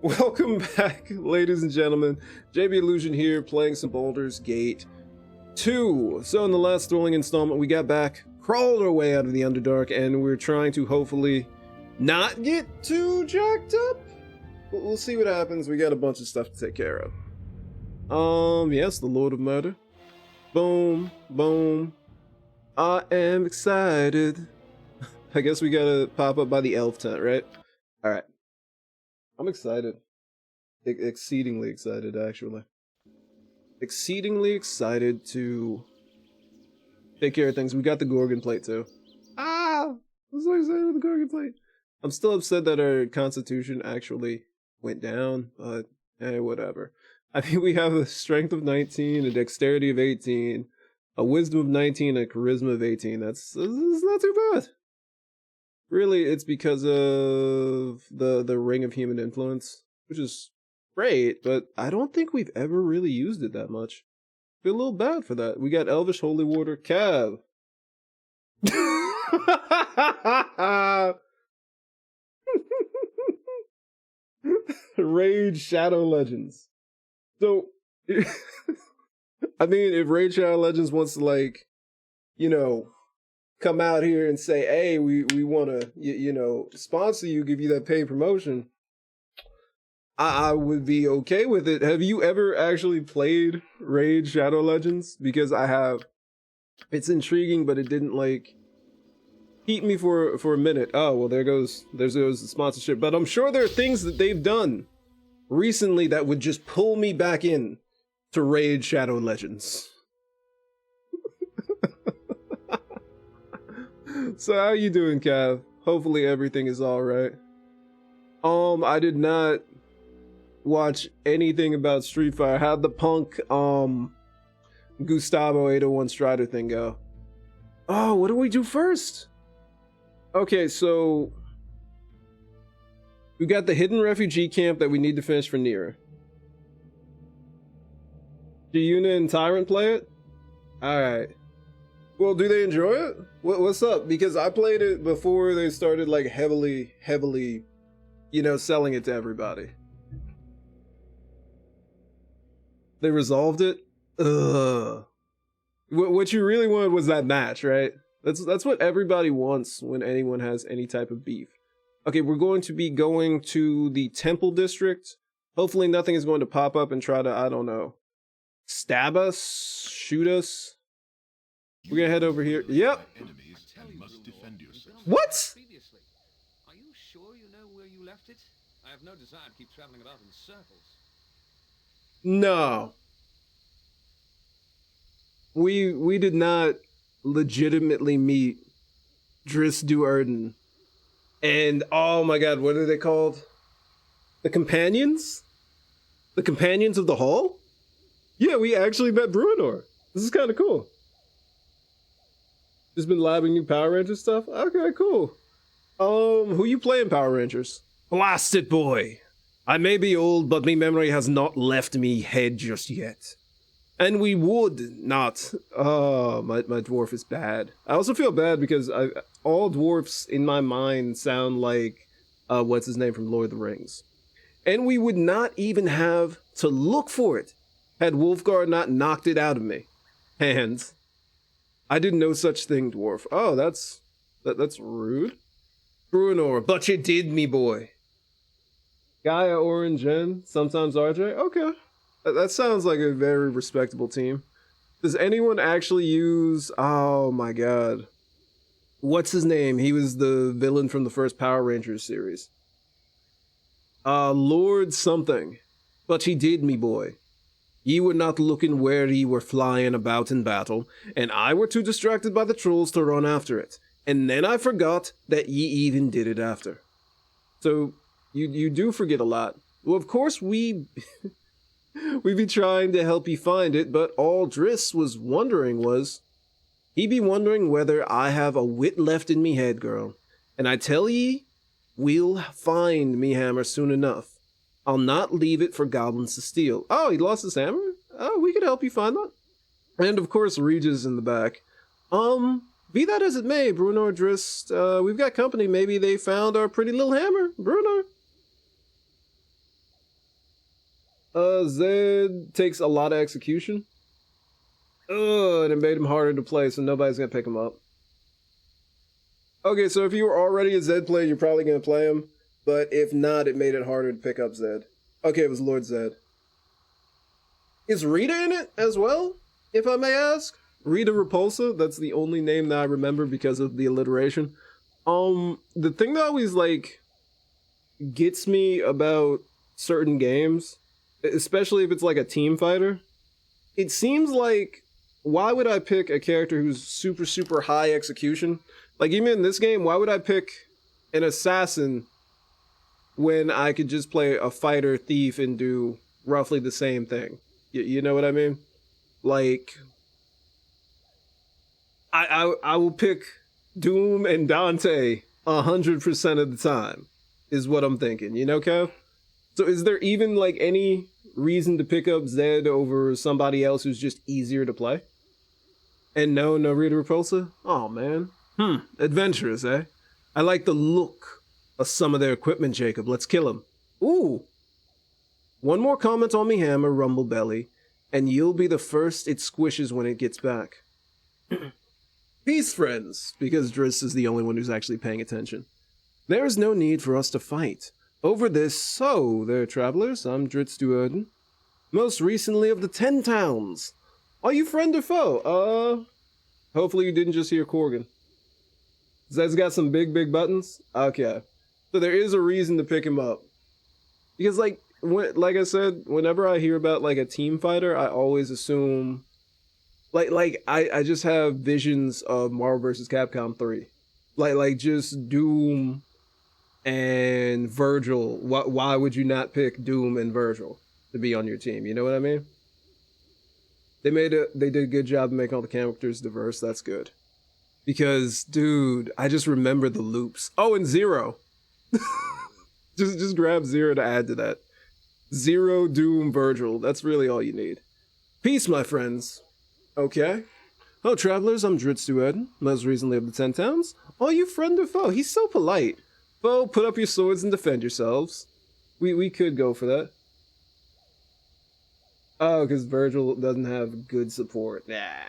Welcome back, ladies and gentlemen. JBillusion here, playing some Baldur's Gate 2. So in the last thrilling installment, we got back, crawled our way out of the Underdark, and we're trying to hopefully not get too jacked up. We'll see what happens. We got a bunch of stuff to take care of. Yes, the Lord of Murder. Boom, boom. I am excited. I guess we gotta pop up by the elf tent, right? Alright. I'm excited. Exceedingly excited, actually. Exceedingly excited to take care of things. We got the Gorgon plate, too. I'm so excited with the Gorgon plate. I'm still upset that our constitution actually went down, but whatever. I think we have a strength of 19, a dexterity of 18, a wisdom of 19, and a charisma of 18. That's not too bad. Really, it's because of the Ring of Human Influence, which is great, but I don't think we've ever really used it that much. Feel a little bad for that. We got Elvish Holy Water, Cav. Rage Shadow Legends. So, I mean, if Rage Shadow Legends wants to, like, come out here and say, hey, we want to, sponsor you, give you that paid promotion, I would be okay with it. Have you ever actually played Rage Shadow Legends? Because I have. It's intriguing, but it didn't, like, keep me for a minute. Oh, well, there goes the sponsorship. But I'm sure there are things that they've done recently that would just pull me back in to Rage Shadow Legends. So how you doing, Cav? Hopefully everything is all right. I did not watch anything about Street Fighter. How'd the Punk Gustavo 801 Strider thing go? Oh, what do we do first? Okay, so we got the hidden refugee camp that we need to finish for Nira. Do Yuna and Tyrant play it? Alright. Well, do they enjoy it? What's up? Because I played it before they started, like, heavily, selling it to everybody. They resolved it? Ugh. What you really wanted was that match, right? That's what everybody wants when anyone has any type of beef. Okay, we're going to be going to the Temple District. Hopefully nothing is going to pop up and try to, I don't know, stab us, shoot us. We're gonna head over here. Yep. What? Are you sure you know where you left it? I have no desire to keep traveling about in circles. No. We did not legitimately meet Driss Duerden. And oh my god, what are they called? The Companions? The Companions of the Hall? Yeah, we actually met Bruenor. This is kind of cool. Just been labbing new Power Rangers stuff? Okay, cool. Who you playing Power Rangers? Blast it, boy. I may be old, but me memory has not left me head just yet. And we would not. Oh, my dwarf is bad. I also feel bad because all dwarfs in my mind sound like, what's his name from Lord of the Rings. And we would not even have to look for it had Wolfgar not knocked it out of me. And I did no such thing, dwarf. Oh, that's rude. Bruenor, but you did, me boy. Gaia, Orange, Jen, sometimes RJ. Okay, that sounds like a very respectable team. Does anyone actually use? Oh my god, what's his name? He was the villain from the first Power Rangers series. Lord something, but he did, me boy. Ye were not looking where ye were flying about in battle, and I were too distracted by the trolls to run after it. And then I forgot that ye even did it after. So, you do forget a lot. Well, of course we be trying to help you find it, but all Driss was wondering was, he be wondering whether I have a wit left in me head, girl. And I tell ye, we'll find me hammer soon enough. I'll not leave it for goblins to steal. Oh, he lost his hammer? Oh, we could help you find that. And of course, Regis in the back. Be that as it may, Bruenor, Driss, we've got company. Maybe they found our pretty little hammer. Bruenor. Zed takes a lot of execution. And it made him harder to play, so nobody's gonna pick him up. Okay, so if you were already a Zed player, you're probably gonna play him. But if not, it made it harder to pick up Zed. Okay, it was Lord Zed. Is Rita in it as well, if I may ask? Rita Repulsa, that's the only name that I remember because of the alliteration. The thing that always, like, gets me about certain games, especially if it's like a team fighter, it seems like, why would I pick a character who's super, super high execution? Like, even in this game, why would I pick an assassin when I could just play a fighter thief and do roughly the same thing? You know what I mean? Like, I will pick Doom and Dante 100% of the time, is what I'm thinking. You know, Kev? So is there even, like, any reason to pick up Zed over somebody else who's just easier to play? And no Rita Repulsa? Oh, man. Adventurous, eh? I like the look of some of their equipment, Jacob. Let's kill him. Ooh. One more comment on me hammer, Rumblebelly, and you'll be the first it squishes when it gets back. Peace, friends, because Driss is the only one who's actually paying attention. There is no need for us to fight over this. So, there, travelers, I'm Dritz Duerden, most recently of the 10 Towns. Are you friend or foe? Hopefully you didn't just hear Corgan. Zed's got some big buttons? Okay. So there is a reason to pick him up. Because, like I said, whenever I hear about, like, a team fighter, I always assume... I just have visions of Marvel vs. Capcom 3. Like just Doom and Virgil. Why would you not pick Doom and Virgil to be on your team? You know what I mean? They did a good job of making all the characters diverse. That's good. Because, dude, I just remember the loops. Oh, and Zero. just grab Zero to add to that. Zero, Doom, Virgil. That's really all you need. Peace, my friends. Okay. Oh, travelers, I'm Dritz Duerden, most recently of the 10 Towns. Oh, you friend or foe? He's so polite. Foe, put up your swords and defend yourselves. We could go for that. Oh, because Virgil doesn't have good support. Nah.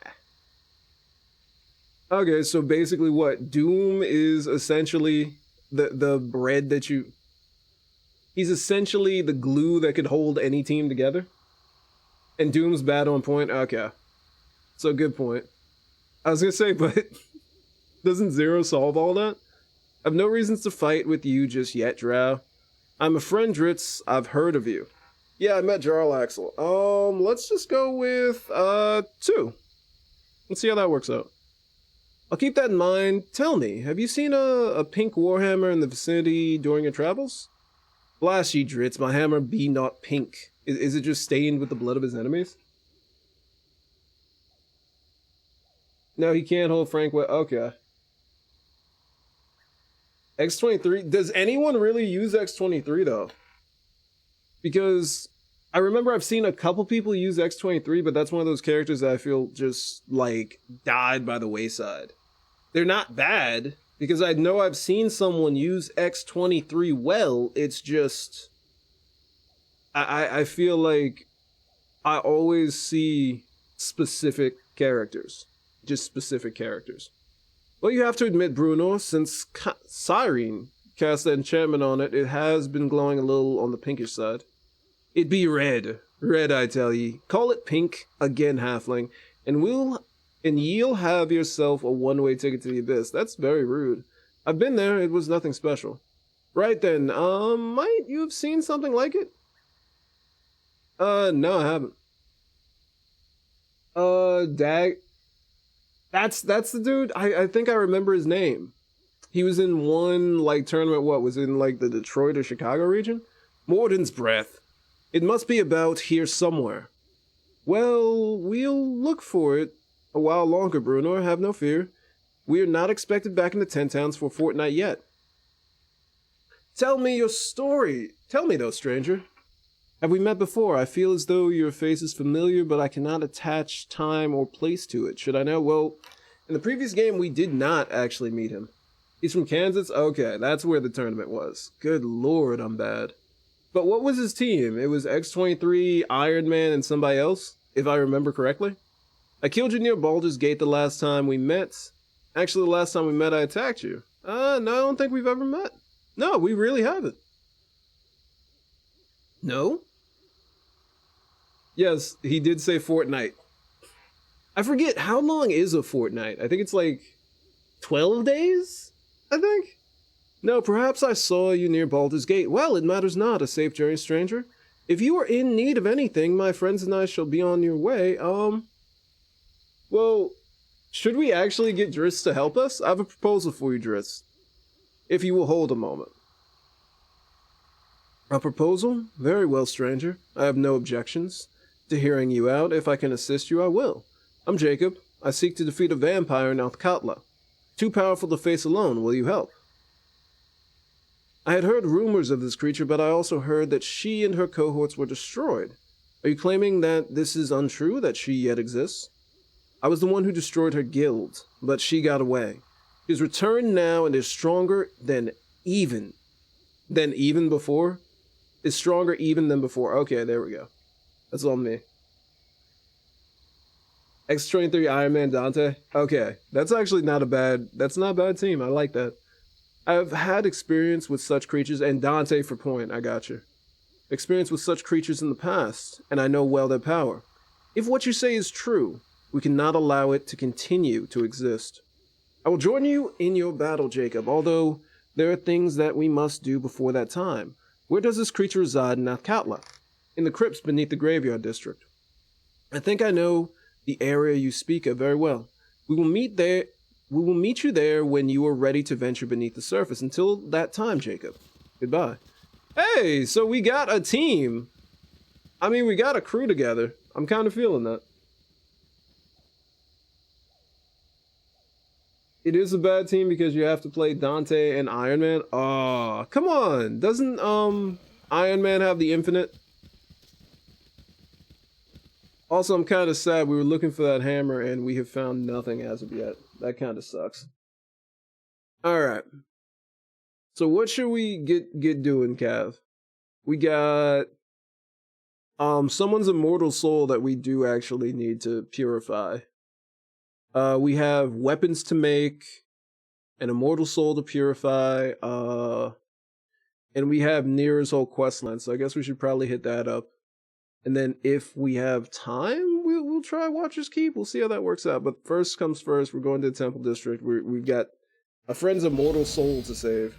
Okay, so basically what? Doom is essentially the bread that you... He's essentially the glue that could hold any team together. And Doom's bad on point? Okay. So good point. I was gonna say, but doesn't Zero solve all that? I've no reasons to fight with you just yet, Drow. I'm a friend, Dritz. I've heard of you. Yeah, I met Jarl Axel. Let's just go with 2. Let's see how that works out. I'll keep that in mind. Tell me, have you seen a pink warhammer in the vicinity during your travels? Blast ye, Dritz, my hammer be not pink. Is it just stained with the blood of his enemies? No, he can't hold Frank. Okay. X23. Does anyone really use X23 though? Because I remember I've seen a couple people use X23, but that's one of those characters that I feel just like died by the wayside. They're not bad because I know I've seen someone use X23 well. It's just I feel like I always see specific characters. Just specific characters. Well, you have to admit, Bruno, since Cyrene cast that enchantment on it, it has been glowing a little on the pinkish side. It be red. Red, I tell ye. Call it pink, again, halfling, and ye'll have yourself a one-way ticket to the abyss. That's very rude. I've been there, it was nothing special. Right then, might you have seen something like it? No, I haven't. That's the dude. I think I remember his name. He was in one like tournament. What was in like the Detroit or Chicago region? Morden's breath. It must be about here somewhere. Well, we'll look for it a while longer, Bruno. Have no fear. We are not expected back in the 10 Towns for a fortnight yet. Tell me your story. Tell me though, stranger. Have we met before? I feel as though your face is familiar, but I cannot attach time or place to it. Should I know? Well, in the previous game, we did not actually meet him. He's from Kansas? Okay, that's where the tournament was. Good lord, I'm bad. But what was his team? It was X-23, Iron Man, and somebody else, if I remember correctly. I killed you near Baldur's Gate the last time we met. Actually, the last time we met, I attacked you. No, I don't think we've ever met. No, we really haven't. No? Yes, he did say fortnight. I forget, how long is a fortnight? I think it's like 12 days, I think? No, perhaps I saw you near Baldur's Gate. Well, it matters not, a safe journey, stranger. If you are in need of anything, my friends and I shall be on your way. Well, should we actually get Driss to help us? I have a proposal for you, Driss. If you will hold a moment. A proposal? Very well, stranger. I have no objections to hearing you out. If I can assist you, I will. I'm Jacob. I seek to defeat a vampire in Althkatla. Too powerful to face alone. Will you help? I had heard rumors of this creature, but I also heard that she and her cohorts were destroyed. Are you claiming that this is untrue, that she yet exists? I was the one who destroyed her guild, but she got away. She has returned now and is stronger than even before? Is stronger even than before. Okay, there we go. That's on me. X-23, Iron Man, Dante. Okay, that's actually not a bad team. I like that. I've had experience with such creatures, and Dante for point, I got you. Experience with such creatures in the past, and I know well their power. If what you say is true, we cannot allow it to continue to exist. I will join you in your battle, Jacob, although there are things that we must do before that time. Where does this creature reside in Althkatla? In the crypts beneath the graveyard district. I think I know the area you speak of very well. We will meet you there when you are ready to venture beneath the surface. Until that time, Jacob. Goodbye. Hey, so we got a team. I mean, we got a crew together. I'm kind of feeling that. It is a bad team because you have to play Dante and Iron Man. Oh, come on. Doesn't Iron Man have the infinite? Also, I'm kind of sad. We were looking for that hammer and we have found nothing as of yet. That kind of sucks. All right. So what should we get doing, Cav? We got someone's immortal soul that we do actually need to purify. We have weapons to make, an immortal soul to purify, and we have Nira's whole quest line, so I guess we should probably hit that up. And then if we have time, we'll try Watcher's Keep. We'll see how that works out. But first comes first, we're going to the Temple District. We've got a friend's immortal soul to save.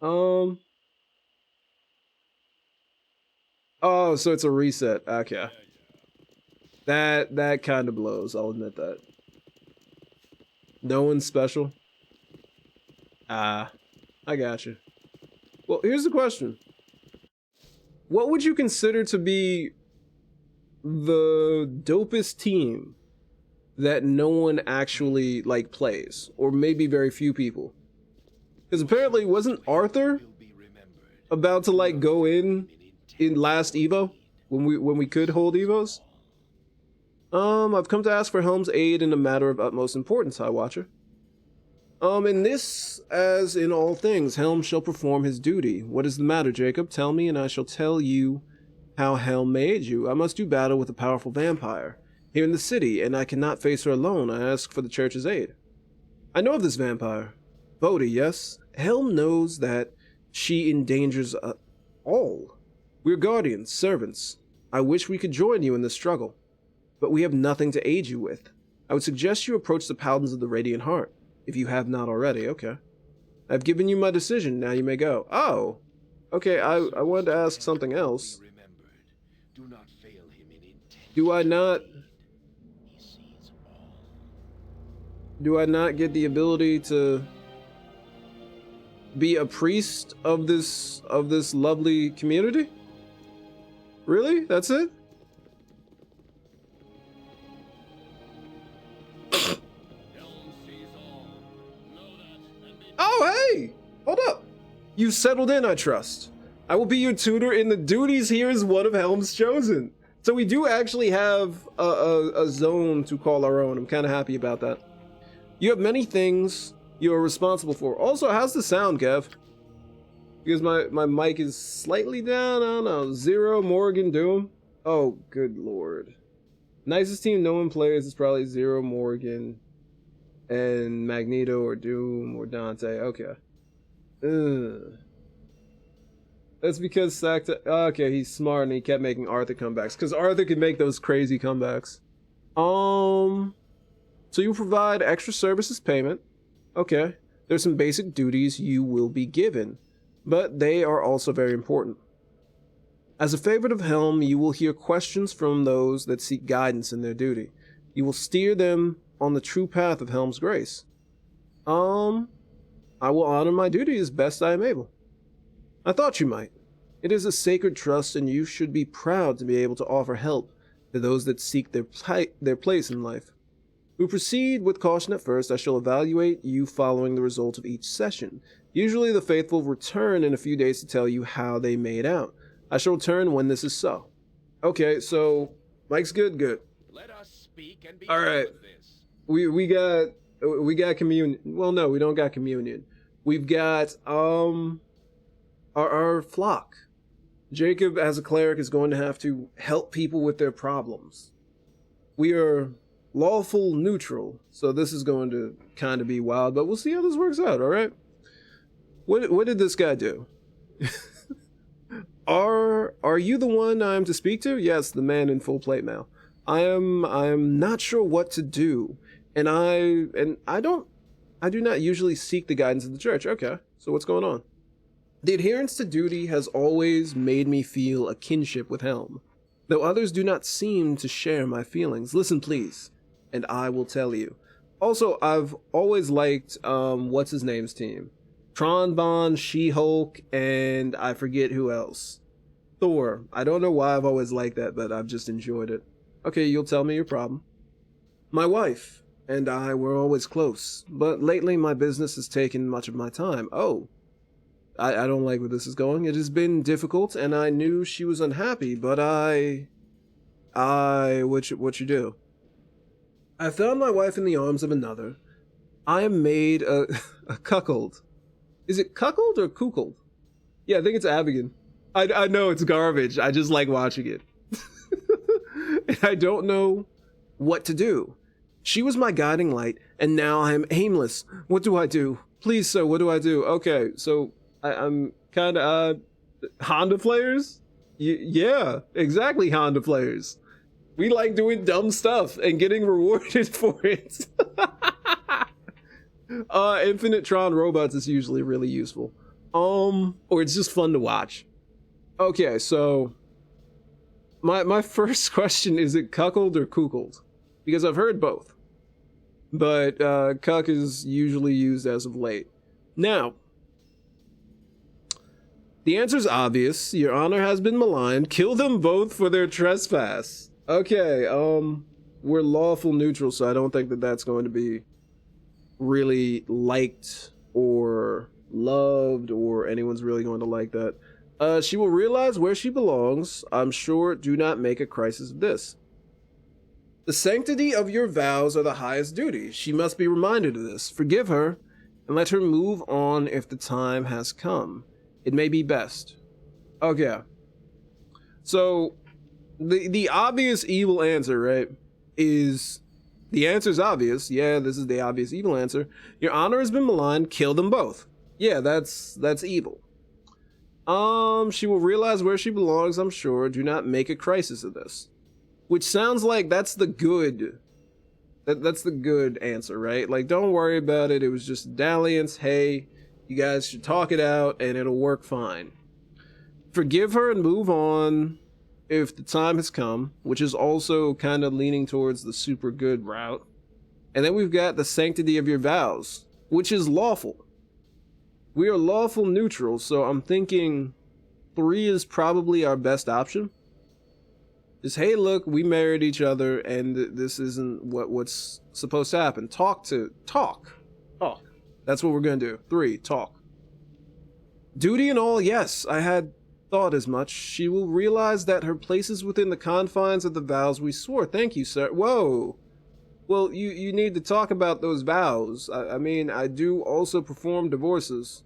Oh, so it's a reset. Okay. That kind of blows, I'll admit that. No one's special? I got you. Well, here's the question. What would you consider to be the dopest team that no one actually, like, plays? Or maybe very few people? Because apparently, wasn't Arthur about to, like, go in last Evo? When we could hold Evos? I've come to ask for Helm's aid in a matter of utmost importance, High Watcher. In this, as in all things, Helm shall perform his duty. What is the matter, Jacob? Tell me, and I shall tell you how Helm may aid you. I must do battle with a powerful vampire here in the city, and I cannot face her alone. I ask for the church's aid. I know of this vampire. Bodhi, yes? Helm knows that she endangers all. We're guardians, servants. I wish we could join you in this struggle, but we have nothing to aid you with. I would suggest you approach the Paladins of the Radiant Heart, if you have not already. Okay. I've given you my decision, now you may go. Oh! Okay, I wanted to ask something else. Do I not get the ability to be a priest of this lovely community? Really? That's it? Oh, hey! Hold up. You've settled in, I trust. I will be your tutor in the duties here as one of Helm's chosen. So we do actually have a zone to call our own. I'm kind of happy about that. You have many things you are responsible for. Also, how's the sound, Kev? Because my mic is slightly down. I don't know. Zero, Morgan, Doom. Oh, good lord. Nicest team no one plays is probably Zero, Morgan, and Magneto or Doom or Dante. Okay. Ugh. That's because okay, he's smart and he kept making Arthur comebacks. Because Arthur can make those crazy comebacks. So you provide extra services payment. Okay. There's some basic duties you will be given, but they are also very important. As a favorite of Helm, you will hear questions from those that seek guidance in their duty. You will steer them on the true path of Helm's grace. I will honor my duty as best I am able. I thought you might. It is a sacred trust, and you should be proud to be able to offer help to those that seek their place in life. We proceed with caution at first. I shall evaluate you following the result of each session. Usually the faithful return in a few days to tell you how they made out. I shall return when this is so. Okay, so Mike's good. Let us speak and be all right. done with this. We got communion. Well, no, we don't got communion. We've got our flock. Jacob, as a cleric, is going to have to help people with their problems. We are lawful neutral, so this is going to kind of be wild, but we'll see how this works out. All right. What did this guy do? Are you the one I'm to speak to? Yes, the man in full plate mail. I'm not sure what to do, and I do not usually seek the guidance of the church. Okay, so what's going on? The adherence to duty has always made me feel a kinship with Helm, though others do not seem to share my feelings. Listen, please, and I will tell you. Also, I've always liked what's his name's team. Tronbon, She-Hulk, and I forget who else. Thor. I don't know why I've always liked that, but I've just enjoyed it. Okay, you'll tell me your problem. My wife and I were always close, but lately my business has taken much of my time. Oh, I don't like where this is going. It has been difficult, and I knew she was unhappy, but what you do? I found my wife in the arms of another. I am made a cuckold. Is it cuckold or cuckold? Yeah, I think it's Abigail. I know it's garbage. I just like watching it. And I don't know what to do. She was my guiding light, and now I am aimless. What do I do? Please, sir, what do I do? Okay, so I'm kind of Honda players? Yeah, exactly, Honda players. We like doing dumb stuff and getting rewarded for it. Infinite Tron robots is usually really useful. Or it's just fun to watch. Okay, so my first question, is it cuckold or cuckold? Because I've heard both. But cuck is usually used as of late. Now, the answer's obvious. Your honor has been maligned. Kill them both for their trespass. Okay, we're lawful neutral, so I don't think that that's going to be really liked or loved, or anyone's really going to like that. She will realize where she belongs. I'm sure. Do not make a crisis of this. The sanctity of your vows are the highest duty. She must be reminded of this. Forgive her, and let her move on if the time has come. It may be best. Okay. So, the obvious evil answer, right, is... The answer's obvious. Yeah, this is the obvious evil answer. Your honor has been maligned. Kill them both. Yeah, that's evil. She will realize where she belongs, I'm sure. Do not make a crisis of this. Which sounds like that's the good... That's the good answer, right? Like, don't worry about it. It was just dalliance. Hey, you guys should talk it out, and it'll work fine. Forgive her and move on if the time has come, which is also kind of leaning towards the super good route. And then we've got the sanctity of your vows, which is lawful. We are lawful neutral, so I'm thinking 3 is probably our best option. Is, hey, look, we married each other, and this isn't what's supposed to happen. Talk. That's what we're gonna do. 3, talk. Duty and all, yes, I had thought as much. She will realize that her place is within the confines of the vows we swore. Thank you, sir. Whoa. Well, you need to talk about those vows. I mean, I do also perform divorces.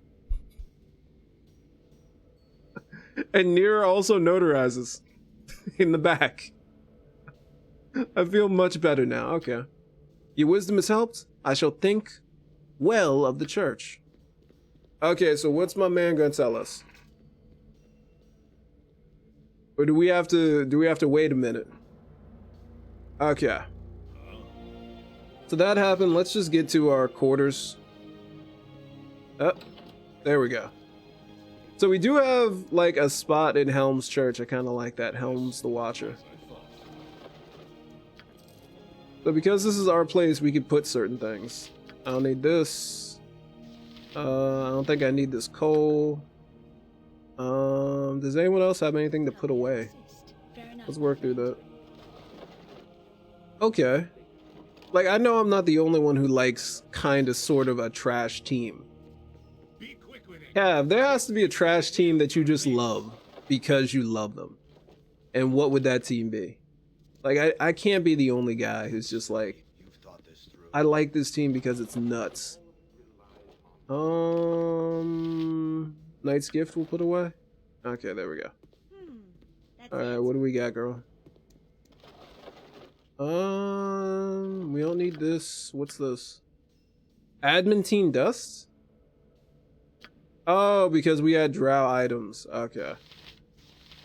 And Nira also notarizes in the back. I feel much better now. Okay. Your wisdom has helped. I shall think well of the church. Okay, so what's my man gonna tell us? Or do we have to wait a minute? Okay. So that happened. Let's just get to our quarters. Oh, there we go. So we do have like a spot in Helm's Church. I kind of like that. Helm's the Watcher. So because this is our place, we can put certain things. I don't need this. I don't think I need this coal. Does anyone else have anything to put away? Let's work through that. Okay. Like, I know I'm not the only one who likes kind of sort of a trash team. Yeah, there has to be a trash team that you just love because you love them. And what would that team be? Like, I can't be the only guy who's just like, I like this team because it's nuts. Knight's Gift we'll put away. Okay, there we go. Alright, what do we got, girl? We don't need this. What's this? Adamantine dust? Oh, because we had drow items. Okay.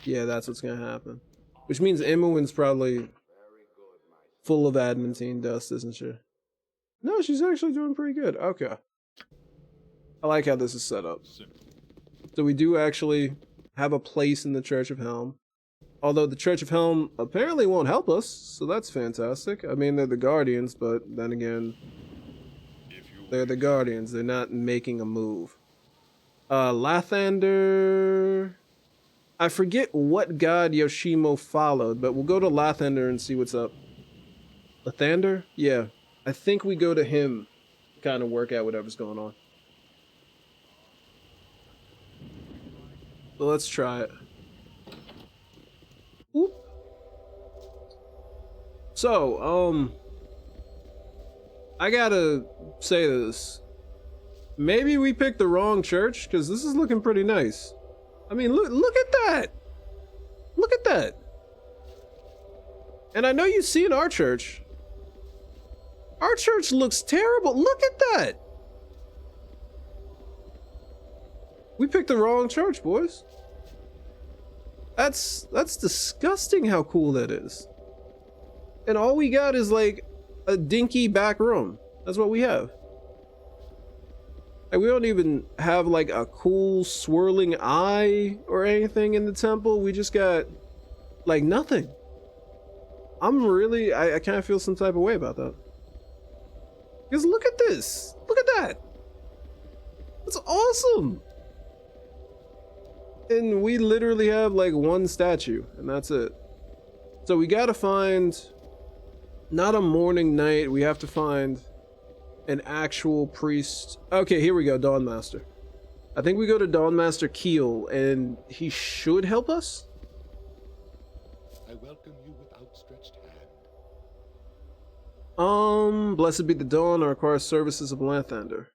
Yeah, that's what's gonna happen. Which means Imowen's probably full of adamantine dust, isn't she? No, she's actually doing pretty good. Okay. I like how this is set up. So we do actually have a place in the Church of Helm. Although the Church of Helm apparently won't help us, so that's fantastic. I mean, they're the Guardians, but then again, they're the Guardians. They're not making a move. Lathander... I forget what god Yoshimo followed, but we'll go to Lathander and see what's up. Lathander? Yeah. I think we go to him to kind of work out whatever's going on. So let's try it. Whoop. So, I gotta say this. Maybe we picked the wrong church, because this is looking pretty nice. I mean, look at that! Look at that! And I know you've seen our church. Our church looks terrible. Look at that! We picked the wrong church, boys. That's disgusting how cool that is. And all we got is like a dinky back room. That's what we have. Like, we don't even have like a cool swirling eye or anything in the temple. We just got like nothing. I'm really, I kind of feel some type of way about that. Because look at this. Look at that. That's awesome. And we literally have like one statue and that's it. So we gotta find not a morning knight. We have to find an actual priest. Okay, here we go. Dawnmaster. I think we go to Dawnmaster Keel and he should help us. I welcome you with outstretched hand. Blessed be the dawn. I require services of Lathander.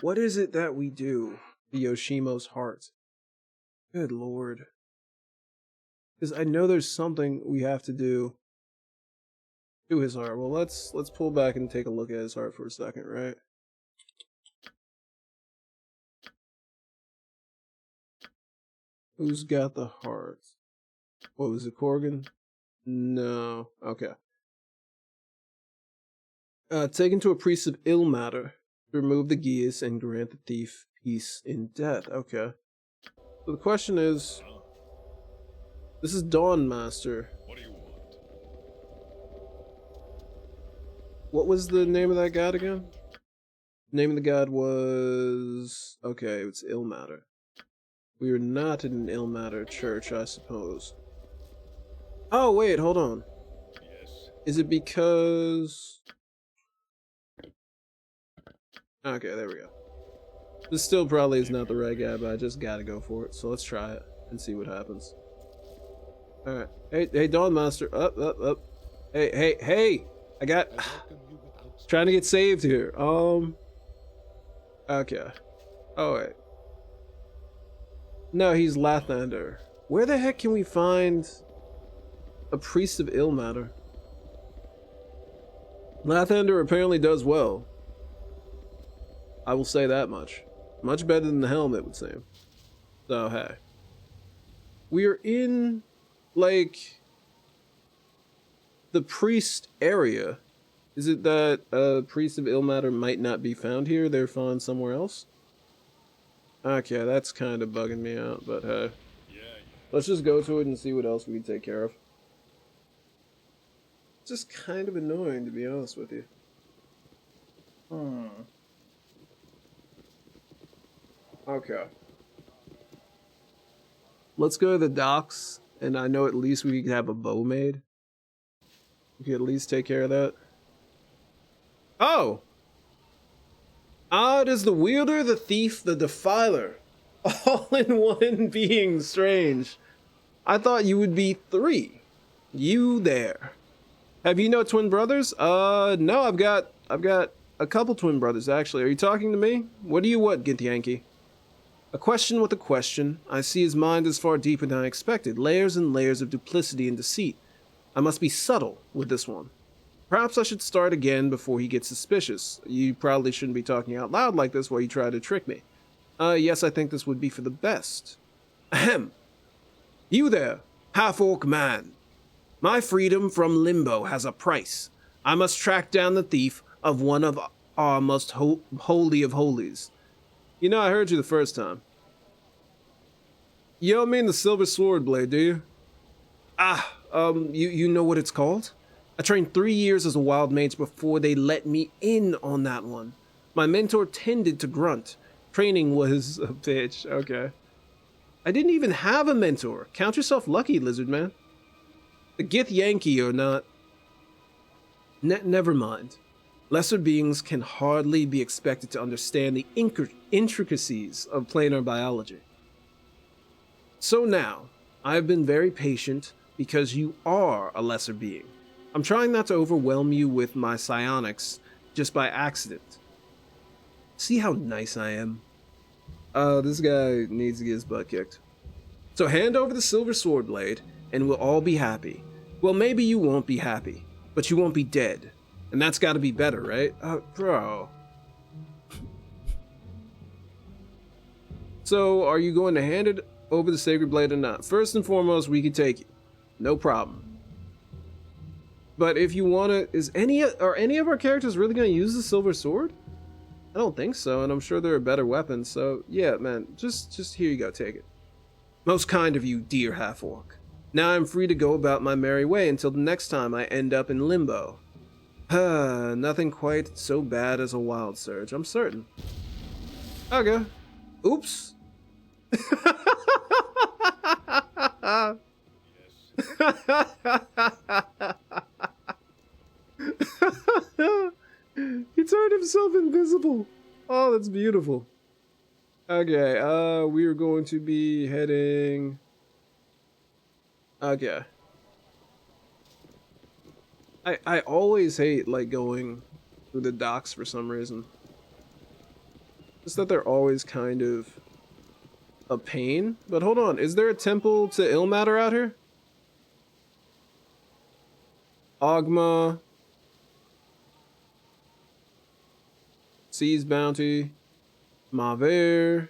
What is it that we do? The Yoshimo's heart. Good lord. Because I know there's something we have to do to his heart. Well, let's pull back and take a look at his heart for a second, right? Who's got the heart? What was it, Corgan? No. Okay. Taken to a priest of ill matter. Remove the geas and grant the thief peace in death. Okay. So the question is, this is Dawnmaster. What do you want? What was the name of that god again? The name of the god was... Okay, it's ill matter. We are not in an ill matter church, I suppose. Oh, wait, hold on. Yes. Is it because... Okay, there we go. This still probably is not the right guy, but I just gotta go for it. So let's try it and see what happens. Alright. Hey, Dawnmaster. Up. Hey! I got... Trying to get saved here. Okay. Oh, wait. No, he's Lathander. Where the heck can we find a priest of ill matter? Lathander apparently does well. I will say that much. Much better than the helm, it would seem. So, hey. We are in, like, the priest area. Is it that a priest of ill matter might not be found here? They're found somewhere else? Okay, that's kind of bugging me out, but hey. Let's just go to it and see what else we can take care of. It's just kind of annoying, to be honest with you. Okay. Let's go to the docks, and I know at least we can have a bow made. We can at least take care of that. Oh! Ah, it is the wielder, the thief, the defiler. All in one being. Strange. I thought you would be 3. You there. Have you no twin brothers? No, I've got a couple twin brothers, actually. Are you talking to me? What do you want, Githyanki? A question with a question. I see his mind is far deeper than I expected. Layers and layers of duplicity and deceit. I must be subtle with this one. Perhaps I should start again before he gets suspicious. You probably shouldn't be talking out loud like this while you try to trick me. Yes, I think this would be for the best. Ahem. You there, half-orc man. My freedom from limbo has a price. I must track down the thief of one of our most holy of holies. You know, I heard you the first time. You don't mean the silver sword blade, do you? You know what it's called? I trained 3 years as a wild mage before they let me in on that one. My mentor tended to grunt. Training was a bitch, okay. I didn't even have a mentor. Count yourself lucky, lizard man. The Githyanki or not. Never mind. Lesser beings can hardly be expected to understand the intricacies of planar biology. So now, I have been very patient because you are a lesser being. I'm trying not to overwhelm you with my psionics just by accident. See how nice I am? This guy needs to get his butt kicked. So hand over the silver sword blade, and we'll all be happy. Well, maybe you won't be happy, but you won't be dead. And that's gotta be better, right? Bro. So, are you going to hand it over the sacred blade or not? First and foremost, we can take it. No problem. But if you want to, are any of our characters really going to use the silver sword? I don't think so, and I'm sure there are better weapons, so yeah, man, just here you go, take it. Most kind of you, dear half-orc. Now I'm free to go about my merry way until the next time I end up in limbo. Nothing quite so bad as a wild surge, I'm certain. Okay. Oops. He turned himself invisible. Oh, that's beautiful. Okay, we are going to be heading... Okay. I always hate, like, going through the docks for some reason. Just that they're always kind of a pain. But hold on, is there a temple to Ilmater out here? Ogma. Sea's Bounty. Maver.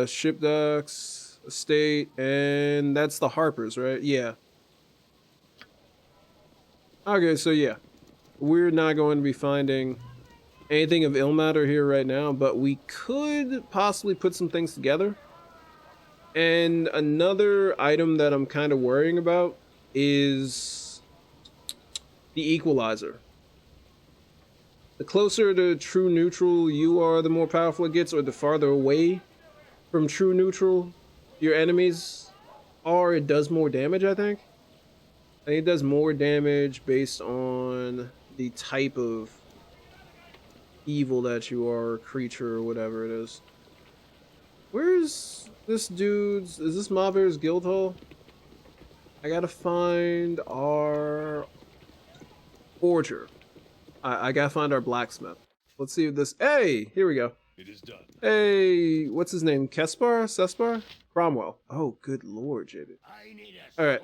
Ship docks. Estate. And that's the Harpers, right? Yeah. Okay, so yeah. We're not going to be finding anything of Ilmater here right now, but we could possibly put some things together. And another item that I'm kind of worrying about is the equalizer. The closer to true neutral you are, the more powerful it gets, or the farther away from true neutral your enemies are, it does more damage, I think. I think it does more damage based on the type of evil that you are, or creature, or whatever it is. Where's this dude's... Is this Maver's guild hall? I gotta find our forger. I gotta find our blacksmith. Let's see if this... Hey! Here we go. It is done. Hey, what's his name? Kespar? Sespar? Cromwell. Oh, good lord, JB. All right.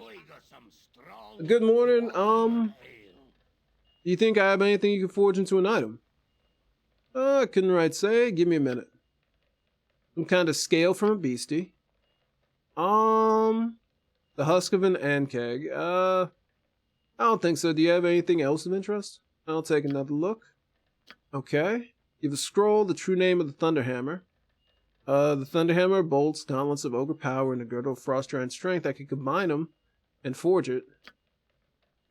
Good morning. Do you think I have anything you can forge into an item? I couldn't right say. Give me a minute. Some kind of scale from a beastie. The husk of an ankeg. I don't think so. Do you have anything else of interest? I'll take another look. Okay. You have a scroll, the true name of the Thunderhammer. The Thunderhammer, bolts, gauntlets of ogre power, and a girdle of frost giant strength. I could combine them and forge it.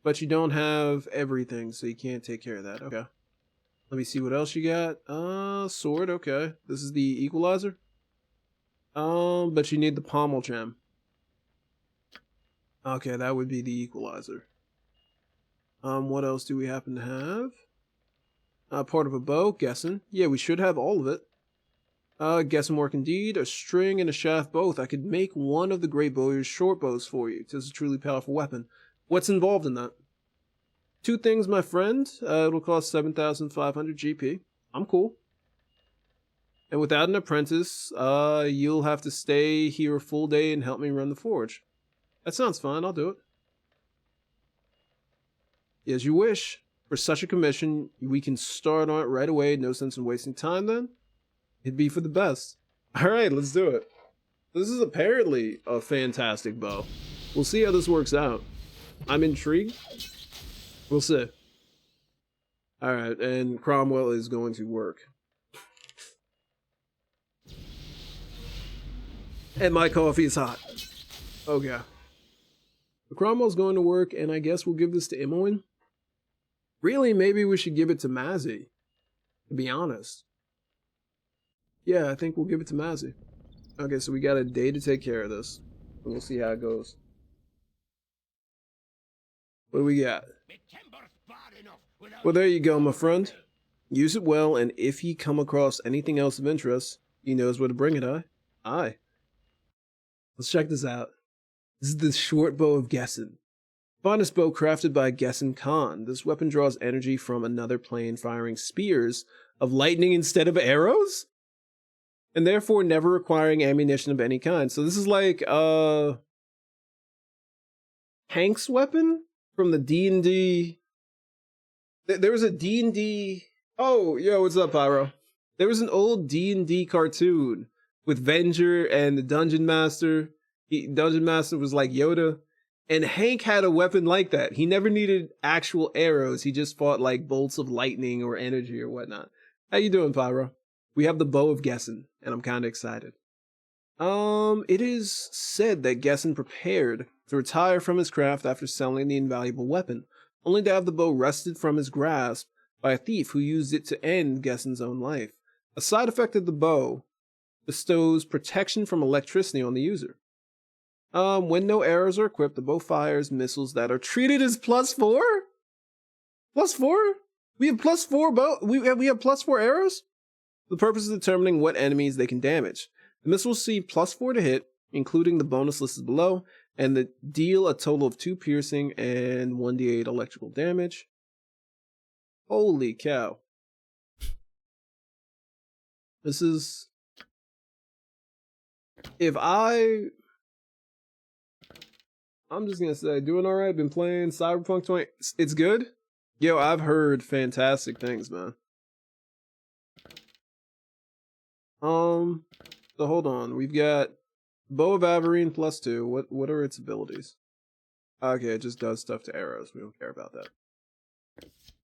But you don't have everything, so you can't take care of that. Okay. Let me see what else you got. Sword, okay. This is the equalizer. But you need the pommel gem. Okay, that would be the equalizer. What else do we happen to have? Part of a bow, guessing. Yeah, we should have all of it. Guessing work indeed. A string and a shaft both. I could make one of the great bowyer's short bows for you. It is a truly powerful weapon. What's involved in that? Two things, my friend. It'll cost 7,500 GP. I'm cool. And without an apprentice, you'll have to stay here a full day and help me run the forge. That sounds fine. I'll do it. As you wish. For such a commission, we can start on it right away. No sense in wasting time then. It'd be for the best. Alright, let's do it. This is apparently a fantastic bow. We'll see how this works out. I'm intrigued. We'll see. Alright, and Cromwell is going to work. And my coffee is hot. Okay. Cromwell's going to work, and I guess we'll give this to Imoen. Really, maybe we should give it to Mazzy, to be honest. Yeah, I think we'll give it to Mazzy. Okay, so we got a day to take care of this. And we'll see how it goes. What do we got? Well, there you go, my friend. Use it well, and if he come across anything else of interest, he knows where to bring it, Aye. Let's check this out. This is the short bow of Gessen. Finest bow crafted by Gessen Khan. This weapon draws energy from another plane, firing spears of lightning instead of arrows? And therefore never requiring ammunition of any kind. So this is like, Hank's weapon? From the D&D... There was a D&D... Oh, yo, what's up, Pyro? There was an old D&D cartoon with Venger and the Dungeon Master. Dungeon Master was like Yoda. And Hank had a weapon like that. He never needed actual arrows. He just fought like bolts of lightning or energy or whatnot. How you doing, Pyro? We have the Bow of Gessen, and I'm kind of excited. It is said that Gessen prepared to retire from his craft after selling the invaluable weapon, only to have the bow wrested from his grasp by a thief who used it to end Gessen's own life. A side effect of the bow bestows protection from electricity on the user. When no arrows are equipped, the bow fires missiles that are treated as +4? +4? We have +4 bow. We have +4 arrows? The purpose is determining what enemies they can damage. The missiles see +4 to hit, including the bonus listed below, and they deal a total of 2 piercing and 1d8 electrical damage. Holy cow. This is... I'm just gonna say, doing alright, been playing Cyberpunk 20... It's good? Yo, I've heard fantastic things, man. So hold on, we've got Bow of Averine +2. What are its abilities? Okay, it just does stuff to arrows. We don't care about that.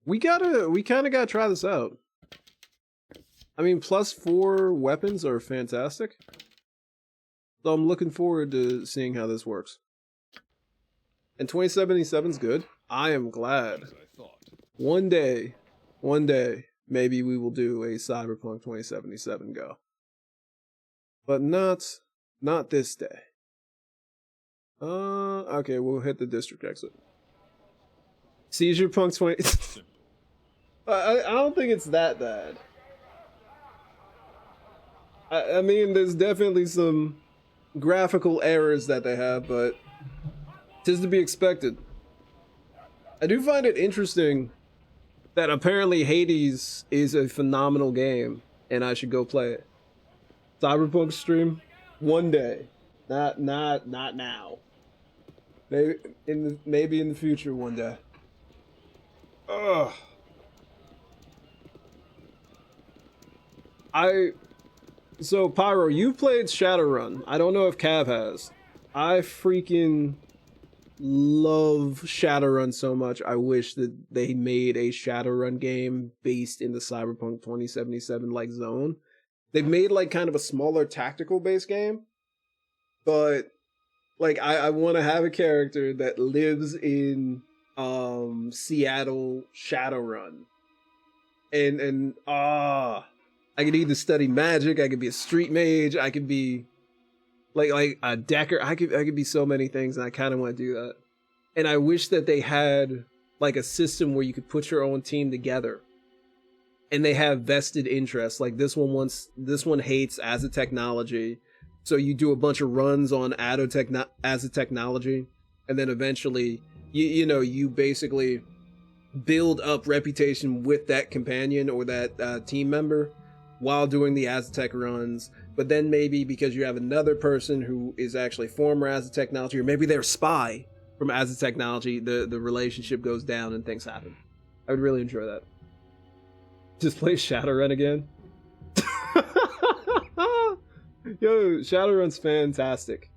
We kinda gotta try this out. I mean, +4 weapons are fantastic. So I'm looking forward to seeing how this works. And 2077's good. I am glad. One day, maybe we will do a Cyberpunk 2077 go. But not this day. Okay, we'll hit the district exit. Seizure Punk 20... I don't think it's that bad. I mean, there's definitely some graphical errors that they have, but 'tis to be expected. I do find it interesting that apparently Hades is a phenomenal game, and I should go play it. Cyberpunk stream one day, not now. Maybe in the future one day. Ugh. So Pyro, you played Shadowrun. I don't know if Cav has. I freaking love Shadowrun so much. I wish that they made a Shadowrun game based in the Cyberpunk 2077 like zone. They've made like kind of a smaller tactical based game, but like I want to have a character that lives in Seattle Shadowrun. And I could either study magic, I could be a street mage, I could be like a decker. I could be so many things, and I kind of want to do that. And I wish that they had like a system where you could put your own team together, and they have vested interests. Like this one hates as a technology, so you do a bunch of runs on as a technology, and then eventually you basically build up reputation with that companion or that team member while doing the Aztec runs. But then maybe because you have another person who is actually former Aztec technology, or maybe they're a spy from Aztec technology, the relationship goes down and things happen. I would really enjoy that. Just play Shadowrun again. Yo, Shadowrun's fantastic.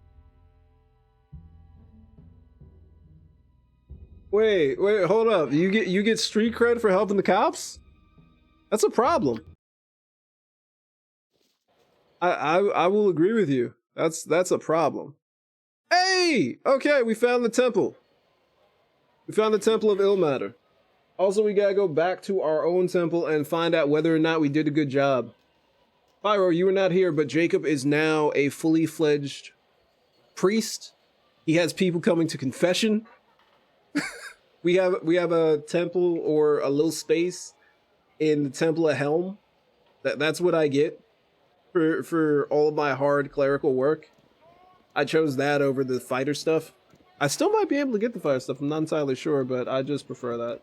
Wait, hold up. You get street cred for helping the cops? That's a problem. I will agree with you. That's a problem. Hey! Okay, we found the temple. We found the Temple of Ilmater. Also, we gotta go back to our own temple and find out whether or not we did a good job. Pyro, you were not here, but Jacob is now a fully fledged priest. He has people coming to confession. We have a temple or a little space in the Temple of Helm. That's what I get for all of my hard clerical work. I chose that over the fighter stuff. I still might be able to get the fighter stuff, I'm not entirely sure, but I just prefer that.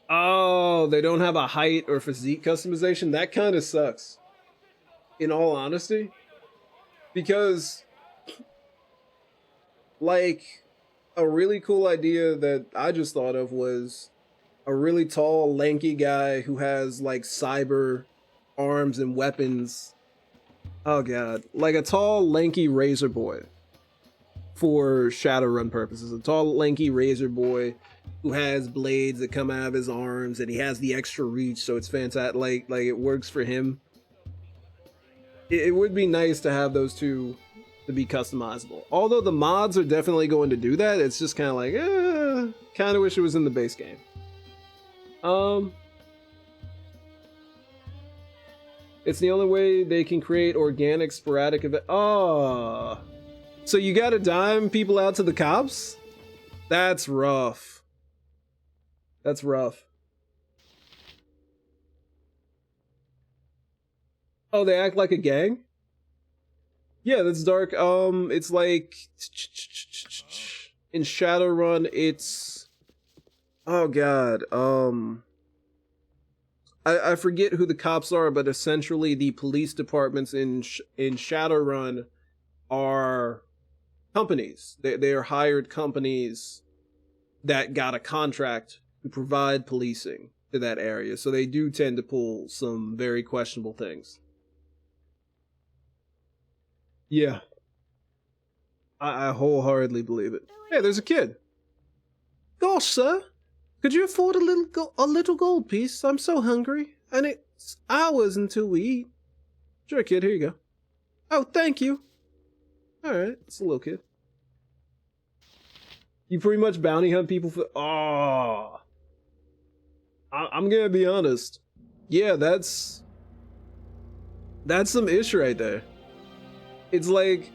Oh, they don't have a height or physique customization? That kind of sucks, in all honesty. Because, like, a really cool idea that I just thought of was a really tall, lanky guy who has, like, cyber arms and weapons. Oh, God. Like a tall, lanky Razor Boy for Shadowrun purposes. A tall, lanky Razor Boy who has blades that come out of his arms, and he has the extra reach, so it's fantastic. Like it works for him. It would be nice to have those two to be customizable. Although the mods are definitely going to do that, it's just kind of like, kind of wish it was in the base game. It's the only way they can create organic, sporadic event. Oh, so you gotta dime people out to the cops? That's rough. That's rough. Oh, they act like a gang? Yeah, that's dark. It's like in Shadowrun, it's, oh God, I forget who the cops are, but essentially the police departments in Shadowrun are companies. They are hired companies that got a contract to provide policing to that area. So they do tend to pull some very questionable things. Yeah. I wholeheartedly believe it. Hey, there's a kid. Gosh, sir. Could you afford a little gold piece? I'm so hungry. And it's hours until we eat. Sure, kid. Here you go. Oh, thank you. Alright, it's a little kid. You pretty much bounty hunt people for... Oh. I'm gonna be honest. Yeah, that's some ish right there. It's like...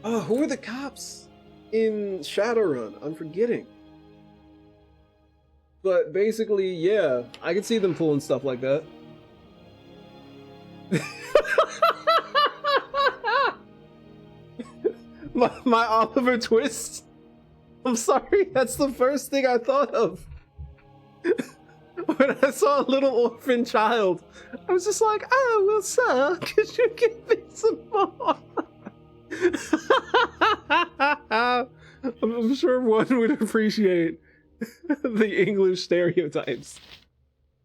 Oh, who are the cops in Shadowrun? I'm forgetting. But basically, yeah, I can see them pulling stuff like that. my Oliver Twist. I'm sorry, that's the first thing I thought of. When I saw a little orphan child, I was just like, oh, well, sir, could you give me some more? I'm sure one would appreciate the English stereotypes.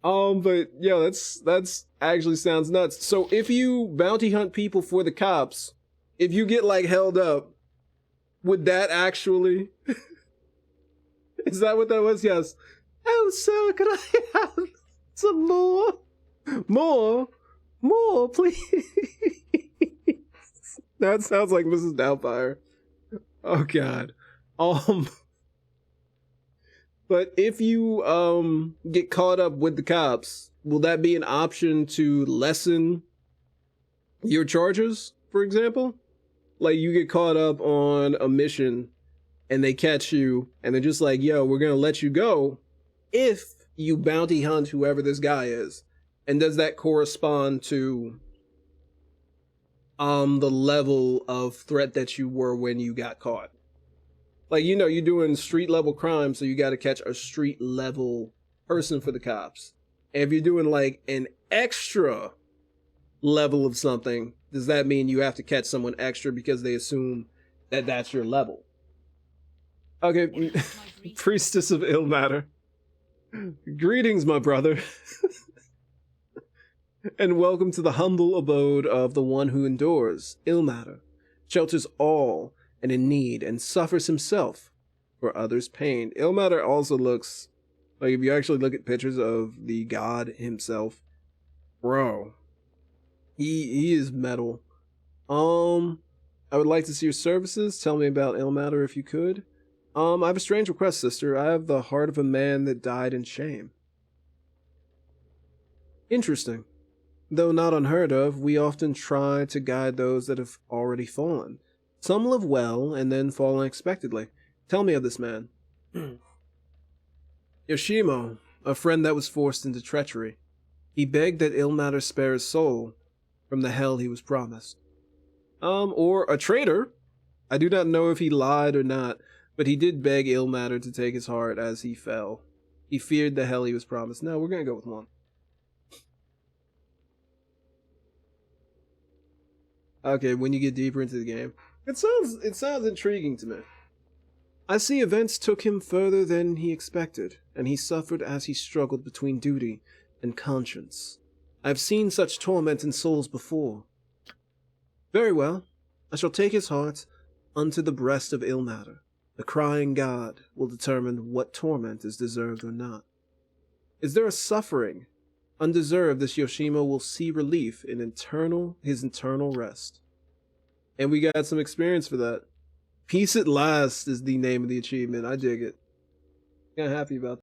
But yeah, that's actually sounds nuts. So if you bounty hunt people for the cops, if you get like held up, would that actually... Is that what that was? Yes. Oh, sir, could I have some more? More, please. That sounds like Mrs. Doubtfire. Oh God. But if you get caught up with the cops, will that be an option to lessen your charges, for example? Like you get caught up on a mission and they catch you and they're just like, yo, we're gonna let you go if you bounty hunt whoever this guy is. And does that correspond to the level of threat that you were when you got caught? Like, you know, you're doing street level crime, so you got to catch a street level person for the cops. And if you're doing like an extra level of something, does that mean you have to catch someone extra because they assume that that's your level? Okay, Priestess of Ill Matter. Greetings, my brother. And welcome to the humble abode of the one who endures, Ill Matter, shelters all and in need, and suffers himself for others' pain. Ill Matter also looks like, if you actually look at pictures of the god himself, bro, he is metal. I would like to see your services. Tell me about Ill Matter if you could. I have a strange request, sister. I have the heart of a man that died in shame. Interesting. Though not unheard of, we often try to guide those that have already fallen. Some live well and then fall unexpectedly. Tell me of this man. Yoshimo, a friend that was forced into treachery. He begged that Ill Matter spare his soul from the hell he was promised. Or a traitor. I do not know if he lied or not, but he did beg Ill Matter to take his heart as he fell. He feared the hell he was promised. No, we're gonna go with one. Okay, when you get deeper into the game. It sounds intriguing to me. I see events took him further than he expected, and he suffered as he struggled between duty and conscience. I have seen such torment in souls before. Very well. I shall take his heart unto the breast of Ill Matter. The crying God will determine what torment is deserved or not. Is there a suffering undeserved this Yoshimo will see relief in his eternal rest? And we got some experience for that. Peace at Last is the name of the achievement. I dig it. Kind of happy about that.